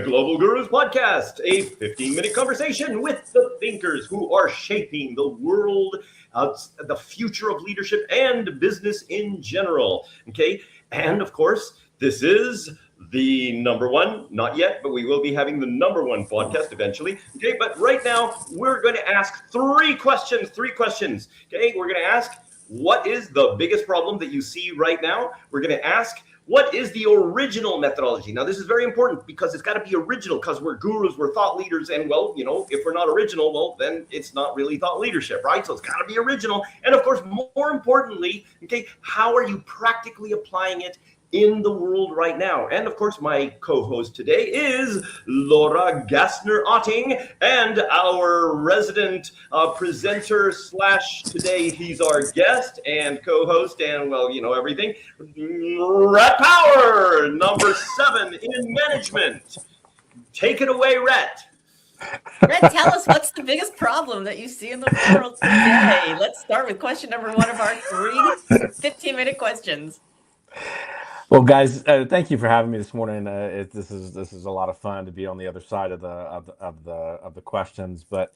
the Global Gurus Podcast, a 15-minute conversation with the thinkers who are shaping the world, the future of leadership and business in general. Okay, and of course, this is the number one, not yet, but we will be having the number one podcast eventually. Okay, but right now we're going to ask three questions. Okay, we're going to ask, what is the biggest problem that you see right now? We're going to ask, what is the original methodology? Now, this is very important because it's got to be original, because we're gurus, we're thought leaders. And well, you know, if we're not original, well, then it's not really thought leadership, right? So it's got to be original. And of course, more importantly, okay, how are you practically applying it in the world right now? And of course, my co-host today is Laura Gassner Otting, and our resident presenter / today he's our guest and co-host and, well, you know, everything, Rhett Power, number 7 in management. Take it away, Rhett. Rhett, tell us, what's the biggest problem that you see in the world today? Let's start with question number 1 of our 3 15-minute questions. Well, guys, thank you for having me this morning. This is a lot of fun to be on the other side of the questions. But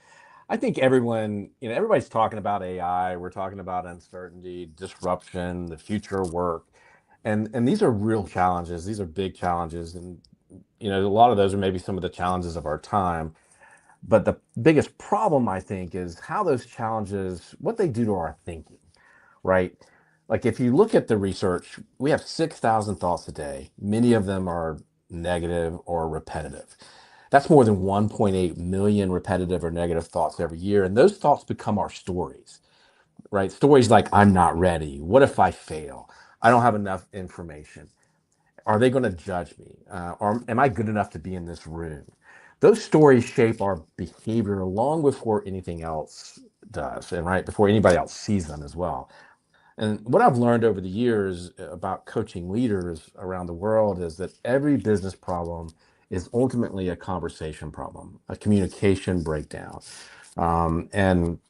I think everybody's talking about AI. We're talking about uncertainty, disruption, the future of work, and these are real challenges. These are big challenges, and a lot of those are maybe some of the challenges of our time. But the biggest problem, I think, is how those challenges, what they do to our thinking, right? Like, if you look at the research, we have 6,000 thoughts a day. Many of them are negative or repetitive. That's more than 1.8 million repetitive or negative thoughts every year. And those thoughts become our stories, right? Stories like, I'm not ready. What if I fail? I don't have enough information. Are they going to judge me? Or am I good enough to be in this room? Those stories shape our behavior long before anything else does, and right before anybody else sees them as well. And what I've learned over the years about coaching leaders around the world is that every business problem is ultimately a conversation problem, a communication breakdown. And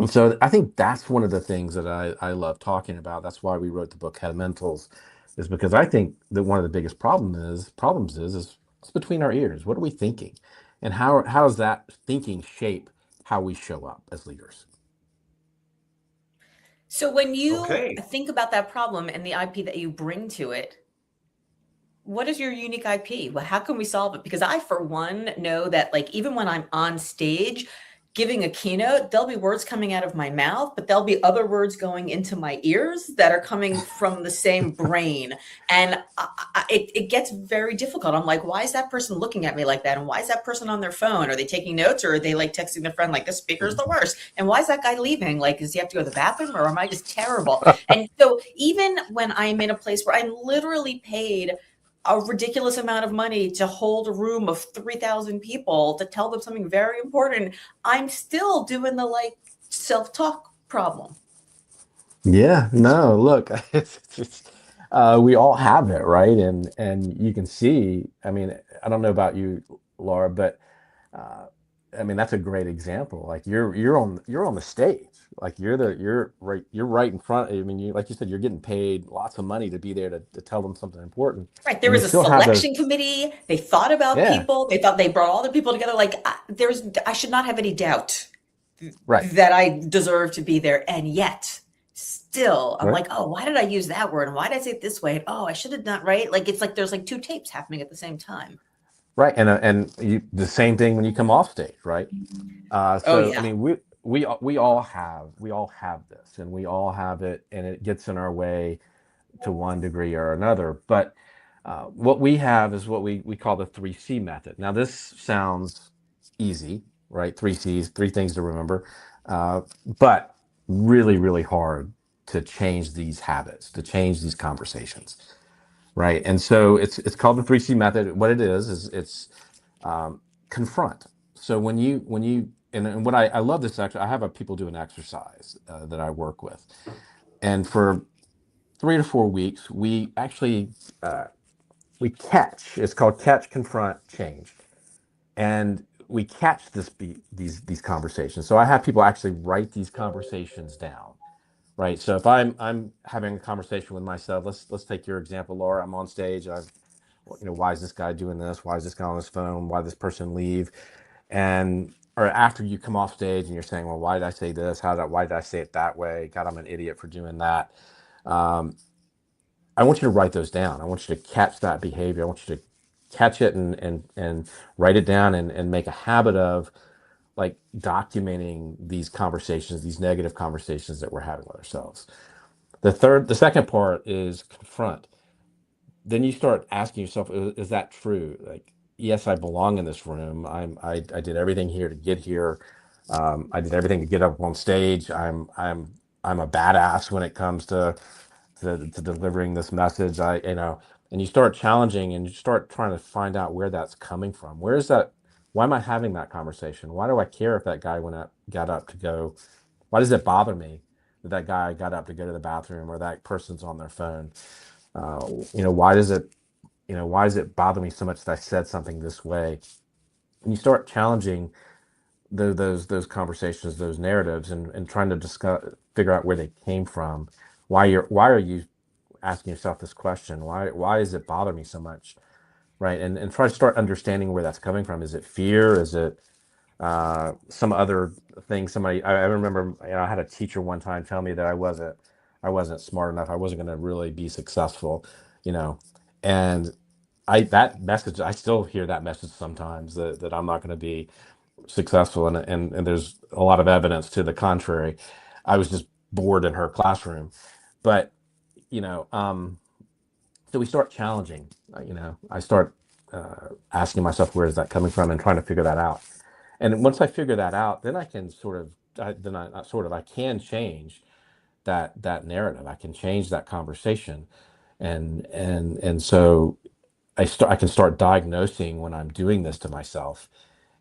so I think that's one of the things that I love talking about. That's why we wrote the book Headamentals, is because I think that one of the biggest problems is it's between our ears. What are we thinking? And how does that thinking shape how we show up as leaders? So when you think about that problem and the IP that you bring to it, what is your unique IP? Well, how can we solve it? Because I, for one, know that, like, even when I'm on stage giving a keynote, there'll be words coming out of my mouth, but there'll be other words going into my ears that are coming from the same brain. And it gets very difficult. I'm like, why is that person looking at me like that? And why is that person on their phone? Are they taking notes, or are they like texting their friend, like, this speaker is the worst? And why is that guy leaving? Like, does he have to go to the bathroom, or am I just terrible? And so even when I'm in a place where I'm literally paid a ridiculous amount of money to hold a room of 3,000 people to tell them something very important, I'm still doing the, like, self-talk problem. Yeah, no, look, we all have it, right? And you can see, I mean, I don't know about you, Laura, but I mean, that's a great example. Like, you're on the stage. Like, you're right in front. I mean, like you said, you're getting paid lots of money to be there to tell them something important. Right. There was a selection committee. They thought about people. They thought they brought all the people together. Like, I should not have any doubt that I deserve to be there. And yet still, I'm like, oh, why did I use that word? And why did I say it this way? And, oh, I should have not, right? Like, it's like there's like 2 tapes happening at the same time. Right. And the same thing when you come off stage, right? I mean, we all have this, and we all have it, and it gets in our way to one degree or another. But what we have is what we call the 3C method. Now, this sounds easy, right? 3 C's, 3 things to remember, but really, really hard to change these habits, to change these conversations, right? And so it's called the 3C method. What it is it's confront. So when you and what I love this, actually, I have people do an exercise that I work with, and for 3 to 4 weeks, we actually we catch. It's called catch, confront, change, and we catch these conversations. So I have people actually write these conversations down, right? So if I'm having a conversation with myself, let's take your example, Laura. I'm on stage. I've why is this guy doing this? Why is this guy on his phone? Why did this person leave? And or after you come off stage and you're saying, well, why did I say this? Why did I say it that way? God, I'm an idiot for doing that. I want you to write those down. I want you to catch that behavior. I want you to catch it and write it down and make a habit of like documenting these conversations, these negative conversations that we're having with ourselves. The second part is confront. Then you start asking yourself, is that true? Like, yes, I belong in this room. I did everything here to get here. I did everything to get up on stage. I'm a badass when it comes to delivering this message. And you start challenging and you start trying to find out where that's coming from. Where is that? Why am I having that conversation? Why do I care if that guy got up to go? Why does it bother me that guy got up to go to the bathroom or that person's on their phone? Why does it bother me so much that I said something this way? And you start challenging those conversations, those narratives, and trying to figure out where they came from. Why are you asking yourself this question? Why does it bother me so much? Right. And try to start understanding where that's coming from. Is it fear? Is it some other thing? I remember, I had a teacher one time tell me that I wasn't smart enough. I wasn't going to really be successful, and that message, I still hear that message sometimes, that I'm not going to be successful. And there's a lot of evidence to the contrary. I was just bored in her classroom. But, so we start challenging, I start asking myself, where is that coming from, and trying to figure that out. And once I figure that out, then I can I can change that narrative. I can change that conversation. And so I can start diagnosing when I'm doing this to myself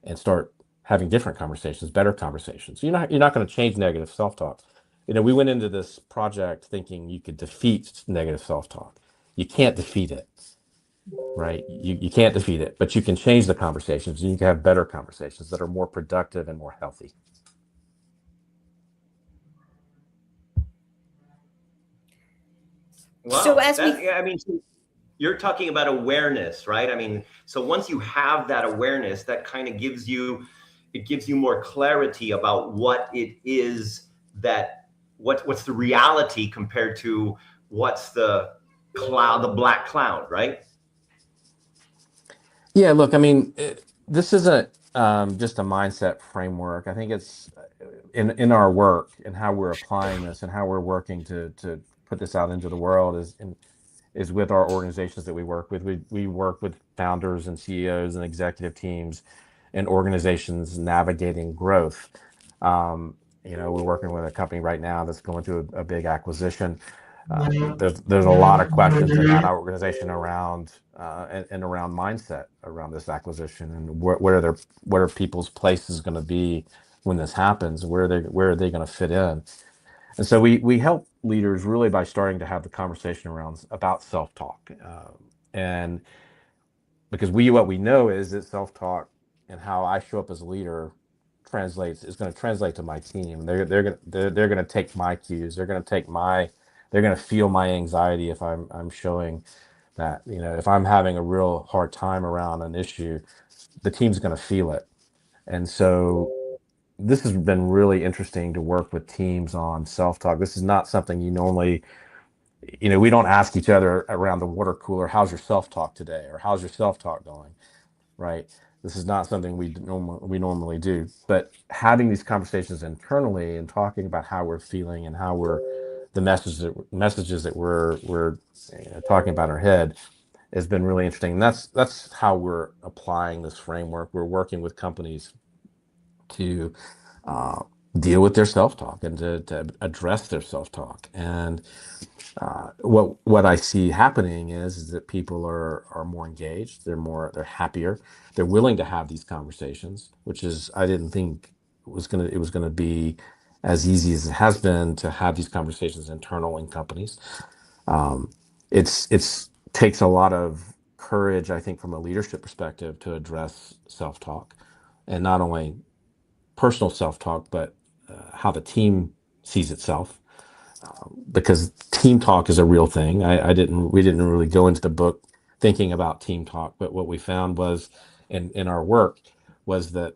and start having different conversations, better conversations. You're not going to change negative self-talk. We went into this project thinking you could defeat negative self-talk. You can't defeat it, right? You can't defeat it, but you can change the conversations, and you can have better conversations that are more productive and more healthy. Wow. So you're talking about awareness, right? So once you have that awareness, that kind of gives you more clarity about what it is what's the reality compared to what's the black cloud, right? Yeah, look, this isn't just a mindset framework. I think it's in our work and how we're applying this and how we're working to put this out into the world is with our organizations that we work with. We work with founders and CEOs and executive teams and organizations navigating growth. We're working with a company right now that's going through a big acquisition. There's a lot of questions in that organization around around mindset around this acquisition, and what are people's places going to be when this happens? Where are they going to fit in? And so we help leaders really by starting to have the conversation about self-talk, and because what we know is that self-talk and how I show up as a leader is going to translate to my team. They're going to take my cues. They're going to feel my anxiety if I'm showing that, if I'm having a real hard time around an issue, the team's going to feel it. And so this has been really interesting to work with teams on self-talk. This is not something you normally, we don't ask each other around the water cooler, how's your self-talk today? Or how's your self-talk going? Right? This is not something we normally do. But having these conversations internally and talking about how we're feeling and how the messages that we're talking about in our head has been really interesting. And that's how we're applying this framework. We're working with companies to deal with their self-talk and to address their self-talk. And what I see happening is that people are more engaged. They're happier. They're willing to have these conversations, which is, I didn't think it was gonna be as easy as it has been to have these conversations internal in companies. It's takes a lot of courage, I think, from a leadership perspective to address self-talk, and not only personal self-talk, but how the team sees itself. Because team talk is a real thing. We didn't really go into the book thinking about team talk. But what we found was in our work was that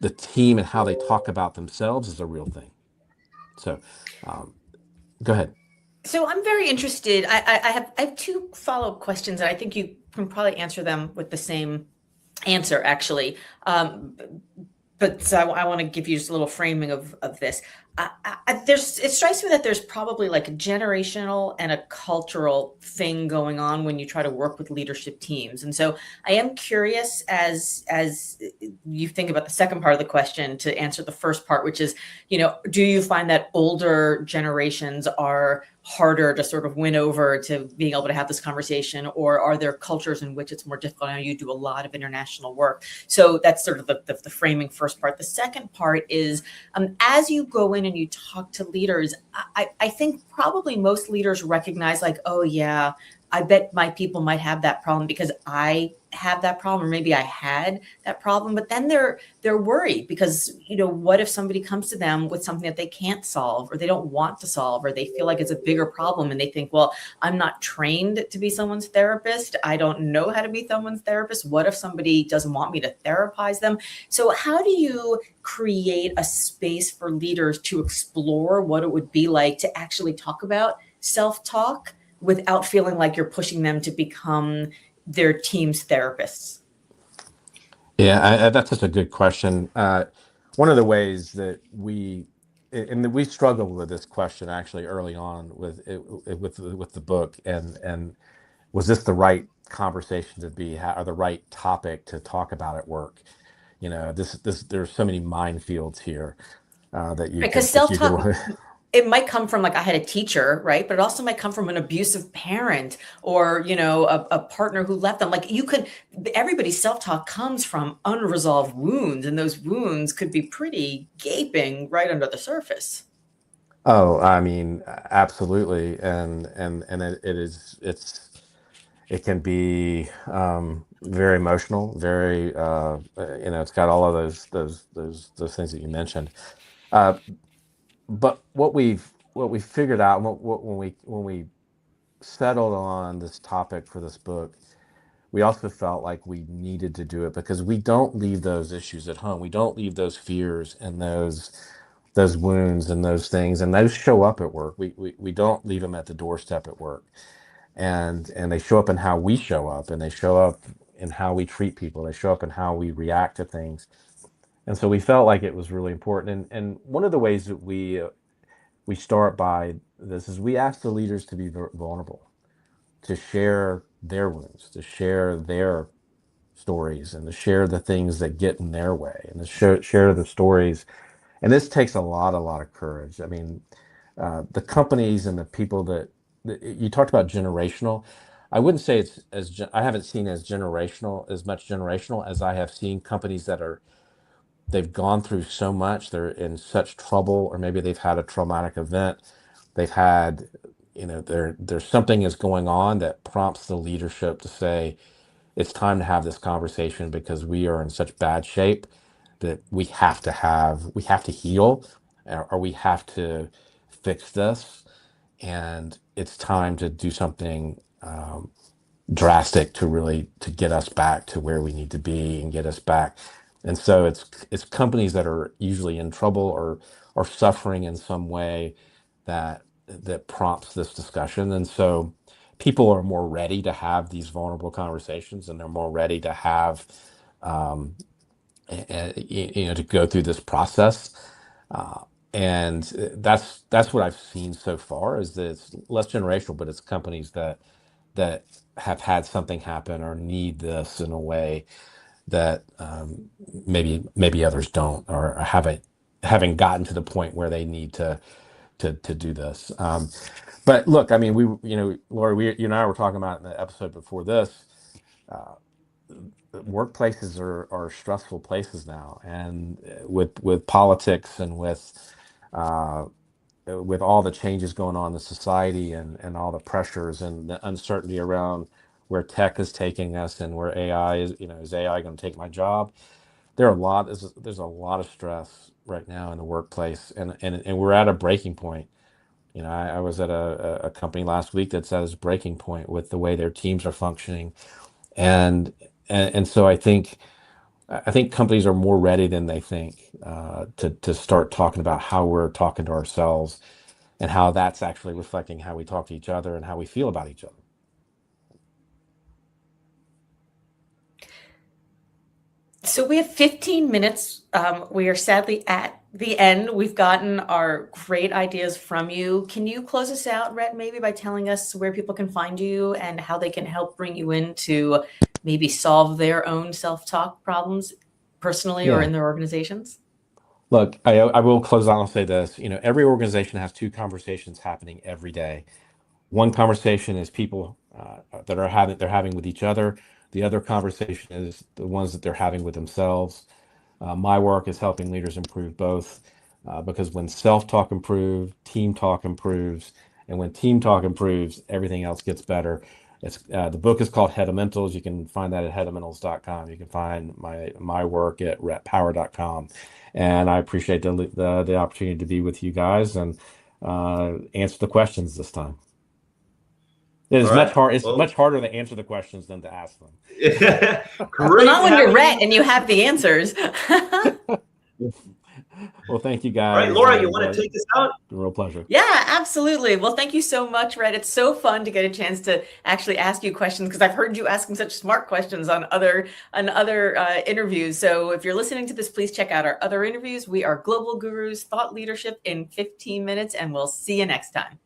the team and how they talk about themselves is a real thing. So go ahead. So I'm very interested. I have two follow-up questions, and I think you can probably answer them with the same answer, actually. But so I want to give you just a little framing of this. It strikes me that there's probably like a generational and a cultural thing going on when you try to work with leadership teams. And so I am curious, as you think about the second part of the question, to answer the first part, which is, do you find that older generations are harder to sort of win over to being able to have this conversation, or are there cultures in which it's more difficult? I know you do a lot of international work. So that's sort of the framing first part. The second part is, as you go in and you talk to leaders, I think probably most leaders recognize, like, oh yeah, I bet my people might have that problem because I have that problem, or maybe I had that problem. But then they're worried because, what if somebody comes to them with something that they can't solve, or they don't want to solve, or they feel like it's a bigger problem, and they think, well, I'm not trained to be someone's therapist. I don't know how to be someone's therapist. What if somebody doesn't want me to therapize them? So how do you create a space for leaders to explore what it would be like to actually talk about self-talk without feeling like you're pushing them to become their team's therapists? Yeah, that's such a good question. One of the ways that we struggled with this question actually early on with the book, and was this the right conversation to be, or the right topic to talk about at work? There's so many minefields here that you because self-talk, it might come from, like, I had a teacher, right? But it also might come from an abusive parent, or, a partner who left them. Like, everybody's self-talk comes from unresolved wounds, and those wounds could be pretty gaping right under the surface. Oh, I mean, absolutely. And it can be very emotional, very, it's got all of those things that you mentioned. But what we figured out, when we settled on this topic for this book, we also felt like we needed to do it because we don't leave those issues at home. We don't leave those fears and those wounds and those things, and those show up at work. We don't leave them at the doorstep at work, and they show up in how we show up, and they show up in how we treat people. They show up in how we react to things. And so we felt like it was really important. And one of the ways that we start by this is we ask the leaders to be vulnerable, to share their wounds, to share their stories, and to share the things that get in their way, and to share the stories. And this takes a lot of courage. I mean, the companies and the people that you talked about generational. I wouldn't say it's I haven't seen as much generational as I have seen companies that they've gone through so much, they're in such trouble, or maybe they've had a traumatic event. They've had, there's something is going on that prompts the leadership to say, it's time to have this conversation because we are in such bad shape that we have to heal, or we have to fix this. And it's time to do something drastic to get us back to where we need to be and get us back. And so it's companies that are usually in trouble or suffering in some way that prompts this discussion. And so people are more ready to have these vulnerable conversations, and they're more ready to have to go through this process. And that's what I've seen so far, is that it's less generational, but it's companies that have had something happen or need this in a way that maybe others don't, or haven't gotten to the point where they need to do this. But look, I mean, Lori, you and I were talking about in the episode before this. Workplaces are stressful places now, and with politics, and with all the changes going on in society, and all the pressures and the uncertainty around where tech is taking us, and where AI is AI going to take my job? There's a lot of stress right now in the workplace, and we're at a breaking point I was at a company last week that says breaking point with the way their teams are functioning, and so I think companies are more ready than they think to start talking about how we're talking to ourselves and how that's actually reflecting how we talk to each other and how we feel about each other. So we have 15 minutes. We are sadly at the end. We've gotten our great ideas from you. Can you close us out, Rhett, maybe by telling us where people can find you and how they can help bring you in to maybe solve their own self-talk problems personally or in their organizations? Look, I will close out and say this. Every organization has two conversations happening every day. One conversation is people they're having with each other. The other conversation is the ones that they're having with themselves. My work is helping leaders improve both, because when self-talk improves, team talk improves, and when team talk improves, everything else gets better. The book is called Headamentals. You can find that at headamentals.com. You can find my work at rhettpower.com. And I appreciate the opportunity to be with you guys and answer the questions this time. It is much hard. It's much harder to answer the questions than to ask them. Great. Not when you're Rhett and you have the answers. Well, thank you guys. All right, Laura, you want to take this out? A real pleasure. Yeah, absolutely. Well, thank you so much, Rhett. It's so fun to get a chance to actually ask you questions because I've heard you asking such smart questions on other interviews. So if you're listening to this, please check out our other interviews. We are Global Gurus, Thought Leadership in 15 minutes, and we'll see you next time.